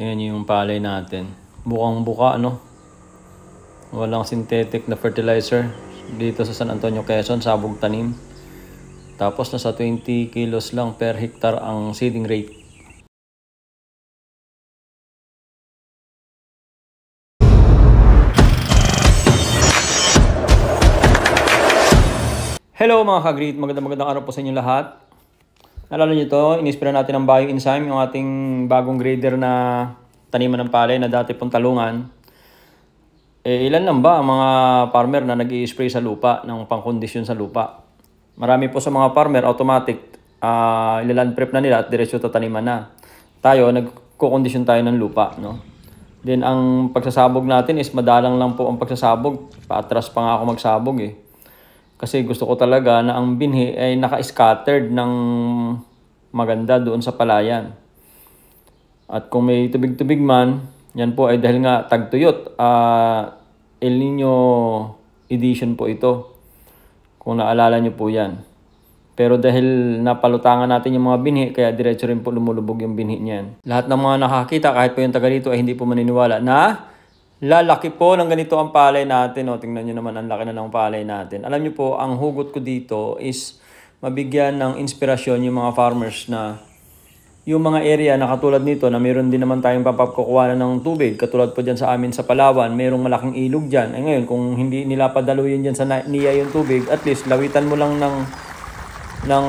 Ayan yung palay natin. Bukang-buka, ano? Walang synthetic na fertilizer. Dito sa San Antonio, Quezon, sabog tanim. Tapos nasa 20 kilos lang per hectare ang seeding rate. Hello mga ka-Agreed, magandang araw po sa inyo lahat. Naalala nyo ito, inispira natin ang Bioenzyme, yung ating bagong grader na taniman ng palay na dati pong talungan. Ilan lang ba ang mga farmer na nag-i-spray sa lupa ng pangkondisyon sa lupa? Marami po sa mga farmer, automatic, ilaland prep na nila at diretso tataniman na. Tayo, nagkukondisyon tayo ng lupa, no? Then ang pagsasabog natin is madalang lang po ang pagsasabog. Paatras pa nga ako magsabog eh. Kasi gusto ko talaga na ang binhi ay naka-scattered ng maganda doon sa palayan. At kung may tubig-tubig man, yan po ay dahil nga tagtuyot. El Nino edition po ito. Kung naalala nyo po yan. Pero dahil napalutangan natin yung mga binhi, kaya diretso rin po lumulubog yung binhi niyan. Lahat ng mga nakakita, kahit po yung taga dito, ay hindi po maniniwala na lalaki po ng ganito ang palay natin. O, tingnan nyo naman ang laki na ng palay natin. Alam nyo po, ang hugot ko dito is mabigyan ng inspirasyon yung mga farmers na yung mga area na katulad nito na meron din naman tayong papapkukuhanan ng tubig. Katulad po dyan sa amin sa Palawan, mayroong malaking ilog dyan. Ay ngayon, kung hindi nila padaluyin dyan sa NIA yung tubig, at least lawitan mo lang ng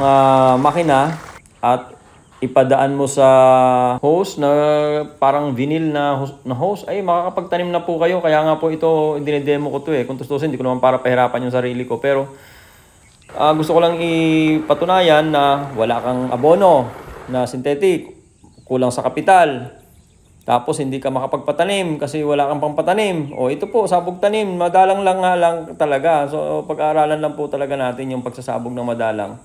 makina at ipadaan mo sa hose na parang vinyl na hose, ay makakapagtanim na po kayo. Kaya nga po ito, dinedemo ko to eh. Kung tustusin, hindi ko naman para pahirapan yung sarili ko. Pero gusto ko lang ipatunayan na wala kang abono na synthetic, kulang sa kapital. Tapos hindi ka makapagpatanim kasi wala kang pampatanim. O ito po, sabog tanim, madalang lang nga lang talaga. So pag-aaralan lang po talaga natin yung pagsasabog ng madalang.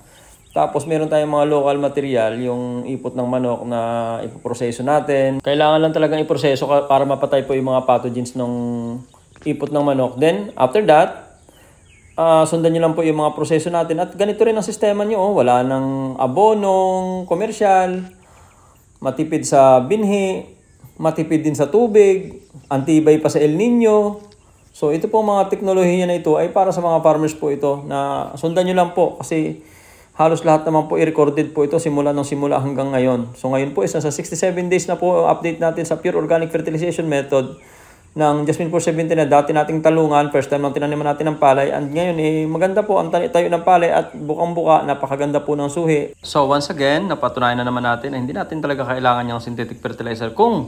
Tapos meron tayong mga local material, yung ipot ng manok na ipoproseso natin. Kailangan lang talagang iproseso para mapatay po yung mga pathogens ng ipot ng manok. Then after that, sundan nyo lang po yung mga proseso natin. At ganito rin ang sistema nyo. Oh. Wala ng abonong komersyal, matipid sa binhi, matipid din sa tubig, antibay pa sa El Nino. So ito po mga teknolohiya na ito ay para sa mga farmers po ito na sundan nyo lang po kasi halos lahat naman po i-recorded po ito simula hanggang ngayon. So ngayon po is nasa 67 days na po update natin sa pure organic fertilization method ng Jasmine 470 na dati nating talungan. First time lang tinaniman natin ng palay. And ngayon maganda po ang tayo ng palay at bukang-buka. Napakaganda po ng suhi. So once again, napatunayan na naman natin na hindi natin talaga kailangan yung synthetic fertilizer kung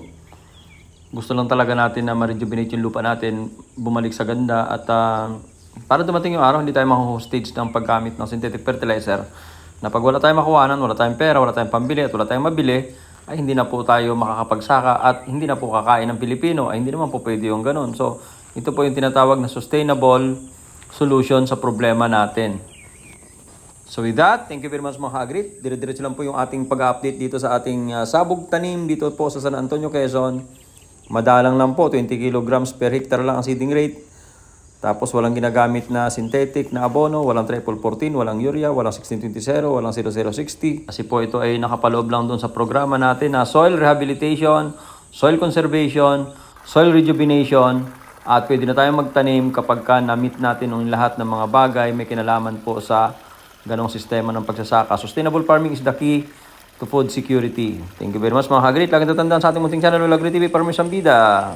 gusto lang talaga natin na ma-rejuvenate yung lupa natin, bumalik sa ganda at para dumating yung araw, hindi tayo mahuhostage ng paggamit ng synthetic fertilizer na pag wala tayong makuhanan, wala tayong pera, wala tayong pambili at wala tayong mabili, ay hindi na po tayo makakapagsaka at hindi na po kakain ng Pilipino. Ay hindi naman po pwede yung ganun. So, ito po yung tinatawag na sustainable solution sa problema natin. So with that, thank you very much mga ka-Agreed. Dire-diretso lang po yung ating pag-update dito sa ating sabog tanim dito po sa San Antonio, Quezon. Madalang lang po, 20 kilograms per hectare lang ang seeding rate. Tapos walang ginagamit na synthetic na abono, walang triple 14, walang urea, walang 1620, walang 0060. Kasi po ito ay nakapaloob lang doon sa programa natin na soil rehabilitation, soil conservation, soil rejuvenation. At pwede na tayong magtanim kapag na-meet natin ang lahat ng mga bagay may kinalaman po sa ganong sistema ng pagsasaka. Sustainable farming is the key to food security. Thank you very much mga ka-Agreed. Laging tatandaan sa ating munting channel, Agri TV, Farmers ang Bida.